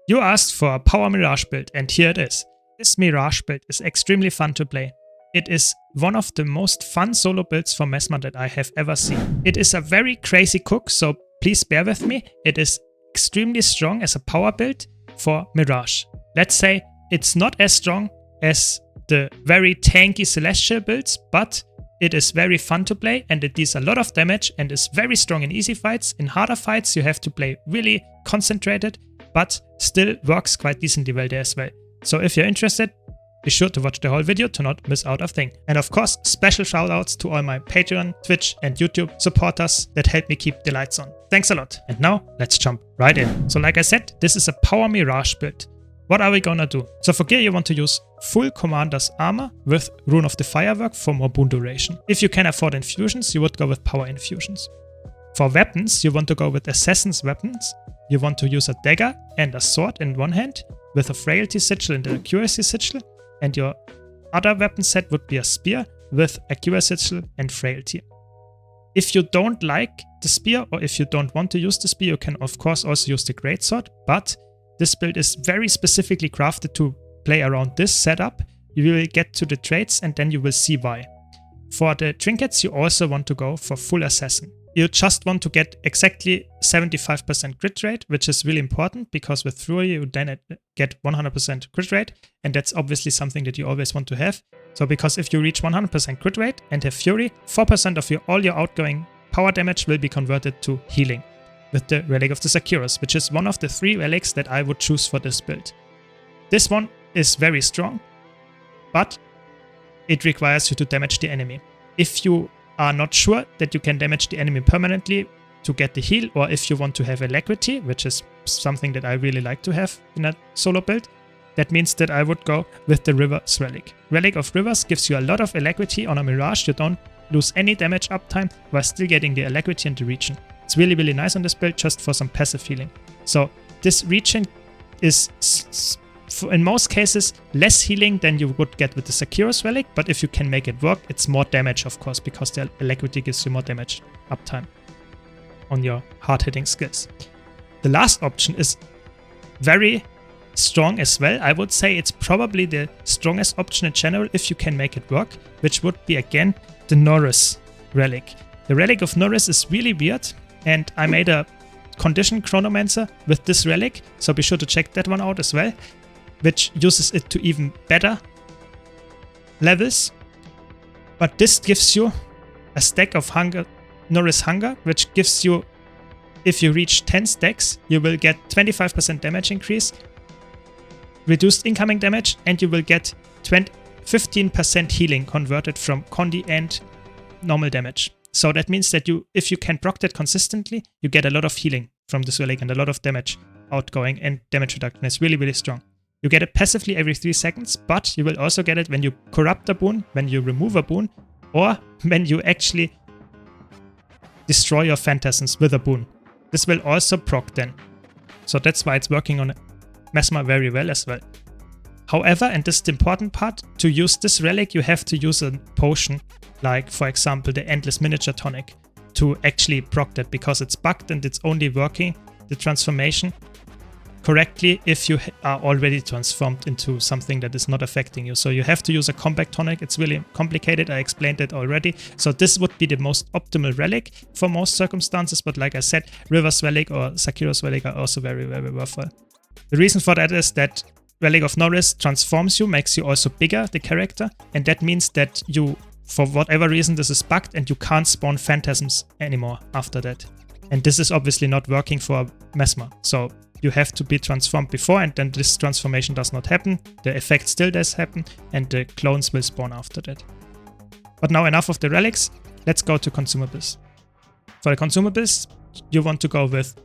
You asked for a power Mirage build, and here it is. This Mirage build is extremely fun to play. It is one of the most fun solo builds for Mesmer that I have ever seen. It is a very crazy cook, so please bear with me. It is extremely strong as a power build for Mirage. Let's say it's not as strong as the very tanky Celestial builds, but it is very fun to play and it deals a lot of damage and is very strong in easy fights. In harder fights you have to play really concentrated, but still works quite decently well there as well. So if you're interested, be sure to watch the whole video to not miss out a thing. And of course, special shoutouts to all my Patreon, Twitch and YouTube supporters that help me keep the lights on. Thanks a lot. And now let's jump right in. So like I said, this is a power Mirage build. What are we gonna do? So for gear you want to use full Commander's armor with Rune of the Firework for more boon duration. If you can afford infusions, you would go with power infusions. For weapons, you want to go with Assassin's weapons. You want to use a dagger and a sword in one hand with a frailty sigil and an accuracy sigil. And your other weapon set would be a spear with accuracy sigil and frailty. If you don't like the spear or if you don't want to use the spear, you can of course also use the greatsword, but this build is very specifically crafted to play around this setup. You will get to the traits and then you will see why. For the trinkets, you also want to go for full assassin. You just want to get exactly 75% crit rate, which is really important because with Fury you then get 100% crit rate, and that's obviously something that you always want to have. So because if you reach 100% crit rate and have Fury, 4% of all your outgoing power damage will be converted to healing with the Relic of the Sakirus, which is one of the 3 relics that I would choose for this build. This one is very strong, but it requires you to damage the enemy. If you are not sure that you can damage the enemy permanently to get the heal, or if you want to have alacrity, which is something that I really like to have in a solo build, that means that I would go with the River's Relic. Relic of Rivers gives you a lot of alacrity on a Mirage. You don't lose any damage uptime while still getting the alacrity and the regen. It's really, really nice on this build just for some passive healing. So this regen is in most cases less healing than you would get with the Sakirus Relic, but if you can make it work, it's more damage of course, because the alacrity gives you more damage uptime on your hard-hitting skills. The last option is very strong as well. I would say it's probably the strongest option in general if you can make it work, which would be again the Norris Relic. The Relic of Norris is really weird, and I made a condition chronomancer with this relic, so be sure to check that one out as well, which uses it to even better levels. But this gives you a stack of Norris Hunger, which gives you, if you reach 10 stacks, you will get 25% damage increase, reduced incoming damage, and you will get 15% healing converted from Condi and normal damage. So that means that if you can proc that consistently, you get a lot of healing from this relic and a lot of damage outgoing and damage reduction. It's really, really strong. You get it passively every 3 seconds, but you will also get it when you corrupt a boon, when you remove a boon, or when you actually destroy your phantasms with a boon. This will also proc then. So that's why it's working on Mesmer very well as well. However, and this is the important part, to use this relic you have to use a potion, like for example the Endless Miniature Tonic, to actually proc that, because it's bugged and it's only working, the transformation, correctly if you are already transformed into something that is not affecting you. So you have to use a combat tonic. It's really complicated. I explained it already. So this would be the most optimal relic for most circumstances. But like I said, River's Relic or Sakirus Relic are also very, very worthwhile. The reason for that is that Relic of Norris transforms you, makes you also bigger, the character. And that means that you, for whatever reason, this is bugged and you can't spawn phantasms anymore after that. And this is obviously not working for Mesmer. So you have to be transformed before, and then this transformation does not happen. The effect still does happen, and the clones will spawn after that. But now enough of the relics. Let's go to consumables. For the consumables, you want to go with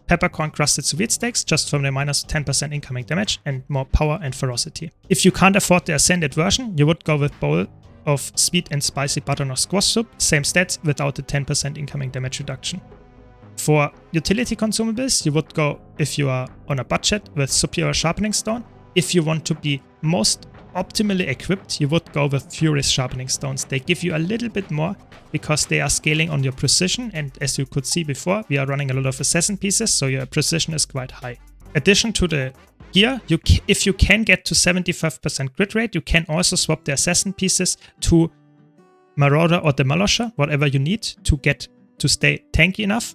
peppercorn crusted sous vide steaks, just from the minus 10% incoming damage and more power and ferocity. If you can't afford the ascended version, you would go with bowl of sweet and spicy butternut squash soup, same stats without the 10% incoming damage reduction. For utility consumables, you would go, if you are on a budget, with Superior Sharpening Stone. If you want to be most optimally equipped, you would go with Furious Sharpening Stones. They give you a little bit more because they are scaling on your precision, and as you could see before, we are running a lot of assassin pieces, so your precision is quite high. addition to the gear, if you can get to 75% crit rate, you can also swap the assassin pieces to Marauder or Demolisher, whatever you need to stay tanky enough.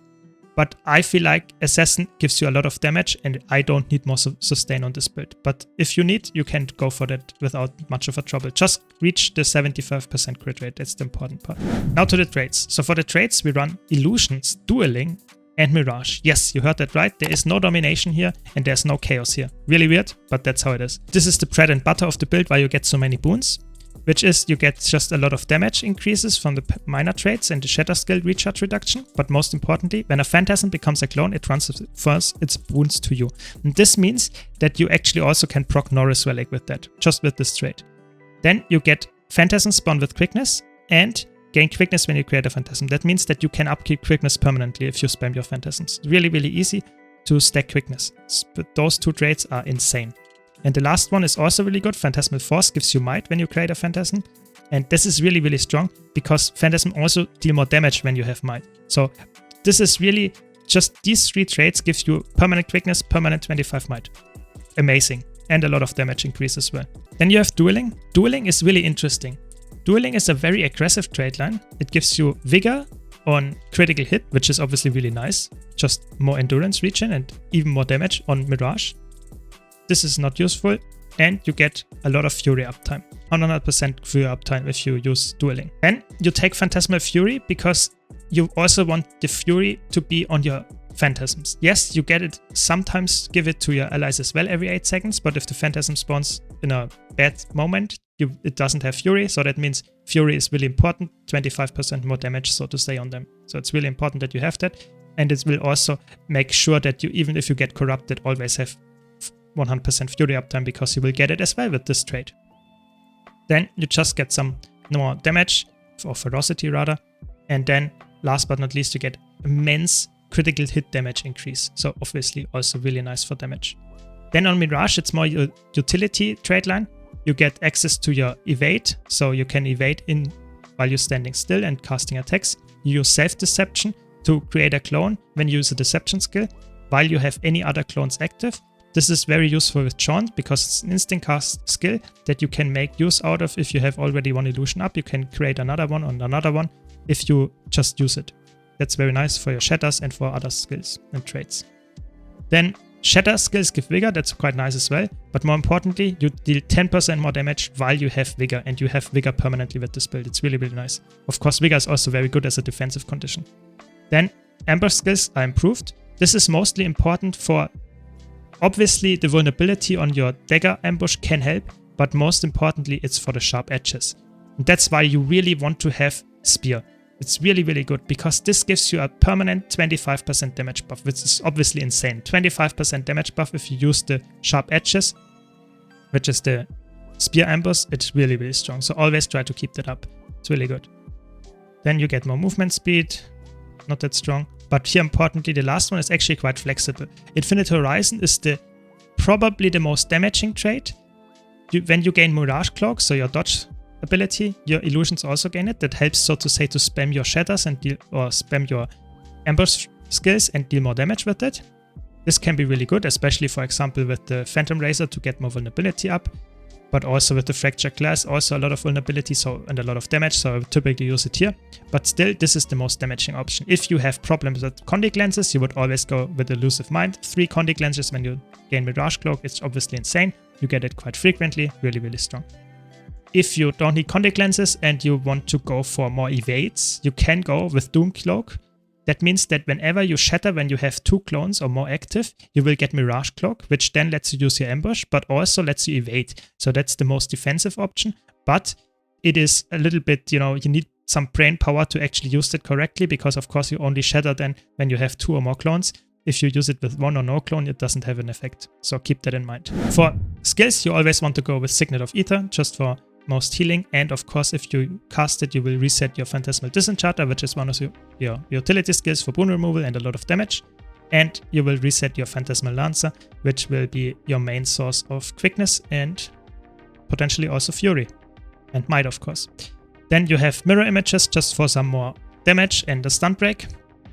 But I feel like Assassin gives you a lot of damage and I don't need more sustain on this build. But if you need, you can go for that without much of a trouble. Just reach the 75% crit rate, that's the important part. Now to the traits. So for the traits, we run Illusions, Dueling, and Mirage. Yes, you heard that right. There is no domination here and there's no chaos here. Really weird, but that's how it is. This is the bread and butter of the build, why you get so many boons, which is you get just a lot of damage increases from the minor traits and the Shatter skill recharge reduction. But most importantly, when a Phantasm becomes a clone, it transfers its boons to you. And this means that you actually also can proc Norris Relic with that, just with this trait. Then you get Phantasm spawn with quickness and gain quickness when you create a Phantasm. That means that you can upkeep quickness permanently if you spam your Phantasms. Really, really easy to stack quickness. But those two traits are insane. And the last one is also really good. Phantasmal Force gives you might when you create a Phantasm. And this is really, really strong because Phantasm also deal more damage when you have might. So this is really just these three traits gives you permanent quickness, permanent 25 might. Amazing. And a lot of damage increase as well. Then you have Dueling. Dueling is really interesting. Dueling is a very aggressive trait line. It gives you Vigor on critical hit, which is obviously really nice. Just more endurance regen and even more damage on Mirage. This is not useful, and you get a lot of Fury uptime. 100% Fury uptime if you use Dueling. Then you take Phantasmal Fury because you also want the Fury to be on your Phantasms. Yes, you get it, sometimes give it to your allies as well every 8 seconds, but if the Phantasm spawns in a bad moment, it doesn't have Fury, so that means Fury is really important, 25% more damage, so to say, on them. So it's really important that you have that, and it will also make sure that you, even if you get corrupted, always have 100% Fury uptime because you will get it as well with this trait. Then you just get some more damage, or ferocity rather, and then last but not least you get immense critical hit damage increase. So obviously also really nice for damage. Then on Mirage it's more your utility trait line. You get access to your evade, so you can evade in while you're standing still and casting attacks. You use self-deception to create a clone when you use a deception skill while you have any other clones active. This is very useful with Chaunt because it's an instant cast skill that you can make use out of. If you have already one illusion up, you can create another one on another one if you just use it. That's very nice for your shatters and for other skills and traits. Then shatter skills give vigor, that's quite nice as well. But more importantly, you deal 10% more damage while you have vigor, and you have vigor permanently with this build. It's really, really nice. Of course, vigor is also very good as a defensive condition. Then ambush skills are improved. This is mostly important for, obviously the vulnerability on your dagger ambush can help, but most importantly it's for the sharp edges. And that's why you really want to have spear. It's really, really good because this gives you a permanent 25% damage buff, which is obviously insane. 25% damage buff if you use the sharp edges, which is the spear ambush. It's really, really strong. So always try to keep that up. It's really good. Then you get more movement speed. Not that strong. But here importantly, the last one is actually quite flexible. Infinite Horizon is probably the most damaging trait. When you gain Mirage Cloak, so your dodge ability, your illusions also gain it. That helps, so to say, to spam your shatters and spam your ambush skills and deal more damage with it. This can be really good, especially for example with the Phantom Razor to get more vulnerability up, but also with the Fracture Glass, also a lot of vulnerability and a lot of damage, so I would typically use it here. But still, this is the most damaging option. If you have problems with Condic Lenses, you would always go with Elusive Mind. 3 Condic Lenses when you gain Mirage Cloak, it's obviously insane. You get it quite frequently, really, really strong. If you don't need Condic Lenses and you want to go for more evades, you can go with Doom Cloak. That means that whenever you shatter, when you have 2 clones or more active, you will get Mirage Cloak, which then lets you use your ambush, but also lets you evade. So that's the most defensive option, but it is a little bit, you need some brain power to actually use it correctly, because of course you only shatter then when you have 2 or more clones. If you use it with 1 or no clone, it doesn't have an effect. So keep that in mind. For skills, you always want to go with Signet of Ether, just for most healing, and of course if you cast it you will reset your Phantasmal Disenchanter, which is one of your utility skills for boon removal and a lot of damage, and you will reset your Phantasmal Lancer, which will be your main source of quickness and potentially also fury and might, of course. Then you have mirror images just for some more damage and a stun break,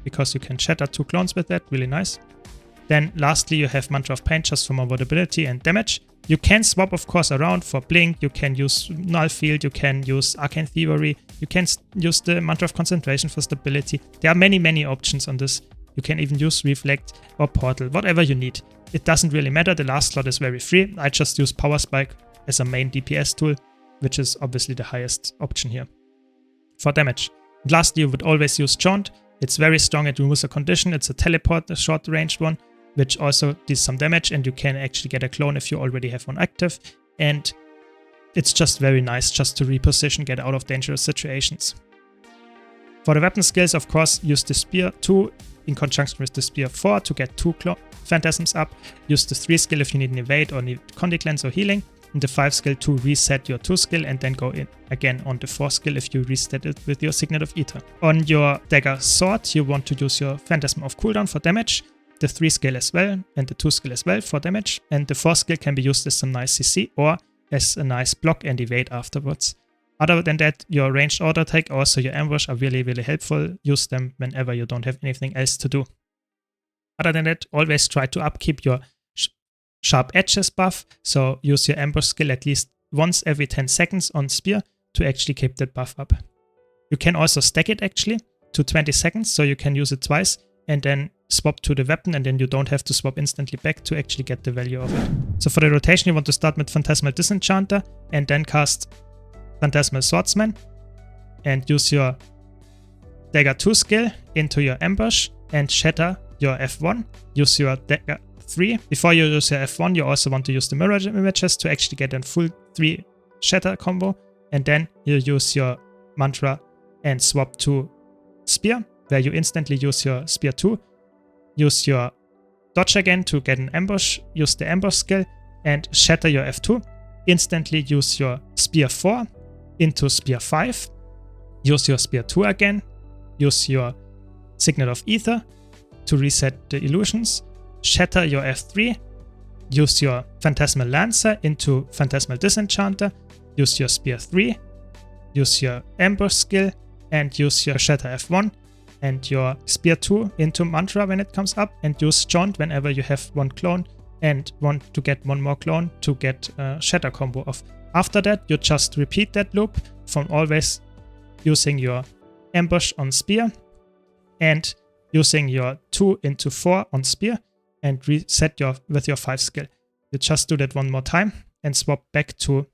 because you can shatter 2 clones with that, really nice. Then lastly, you have Mantra of Pain just for more vulnerability and damage. You can swap, of course, around for Blink. You can use Null Field. You can use Arcane Thievery. You can use the Mantra of Concentration for stability. There are many, many options on this. You can even use Reflect or Portal, whatever you need. It doesn't really matter. The last slot is very free. I just use Power Spike as a main DPS tool, which is obviously the highest option here for damage. And lastly, you would always use Jaunt. It's very strong. It removes a condition. It's a teleport, a short-ranged one, which also does some damage, and you can actually get a clone if you already have one active. And it's just very nice just to reposition, get out of dangerous situations. For the weapon skills, of course, use the Spear 2 in conjunction with the Spear 4 to get 2 Phantasms up. Use the 3 skill if you need an evade or need Condy Cleanse or healing. And the 5 skill to reset your 2 skill, and then go in again on the 4 skill if you reset it with your Signet of Ether. On your dagger sword, you want to use your Phantasm of cooldown for damage, the 3 skill as well, and the 2 skill as well for damage. And the 4 skill can be used as some nice CC or as a nice block and evade afterwards. Other than that, your ranged auto attack, also your ambush, are really, really helpful. Use them whenever you don't have anything else to do. Other than that, always try to upkeep your Sharp Edges buff, so use your ambush skill at least once every 10 seconds on Spear to actually keep that buff up. You can also stack it actually to 20 seconds, so you can use it twice and then swap to the weapon, and then you don't have to swap instantly back to actually get the value of it. So for the rotation, you want to start with Phantasmal Disenchanter and then cast Phantasmal Swordsman and use your Dagger 2 skill into your ambush and shatter your F1. Use your Dagger 3. Before you use your F1, you also want to use the Mirage images to actually get a full 3 shatter combo, and then you use your Mantra and swap to Spear, where you instantly use your Spear 2, use your dodge again to get an ambush, use the ambush skill and shatter your F2, instantly use your Spear 4 into Spear 5, use your Spear 2 again, use your Signet of Ether to reset the illusions, shatter your F3, use your Phantasmal Lancer into Phantasmal Disenchanter, use your Spear 3, use your ambush skill and use your shatter F1 and your Spear 2 into Mantra when it comes up, and use Jaunt whenever you have one clone and want to get one more clone to get a shatter combo off. After that, you just repeat that loop from always using your ambush on Spear and using your 2 into 4 on Spear and reset with your 5 skill. You just do that one more time and swap back to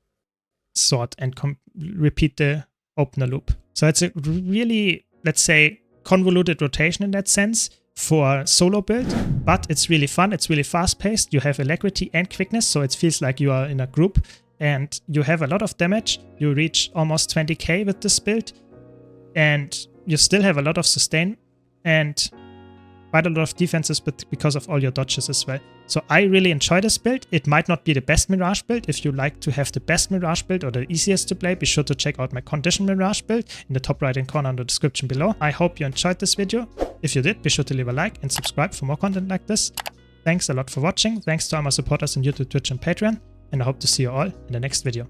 Sword and repeat the opener loop. So it's a really, let's say, convoluted rotation in that sense for solo build, but it's really fun. It's really fast paced. You have alacrity and quickness, so it feels like you are in a group, and you have a lot of damage. You reach almost 20k with this build, and you still have a lot of sustain and quite a lot of defenses, but because of all your dodges as well. So I really enjoy this build. It might not be the best Mirage build. If you like to have the best Mirage build or the easiest to play, be sure to check out my Condition Mirage build in the top right hand corner in the description below. I hope you enjoyed this video. If you did, be sure to leave a like and subscribe for more content like this. Thanks a lot for watching. Thanks to all my supporters on YouTube, Twitch and Patreon, and I hope to see you all in the next video.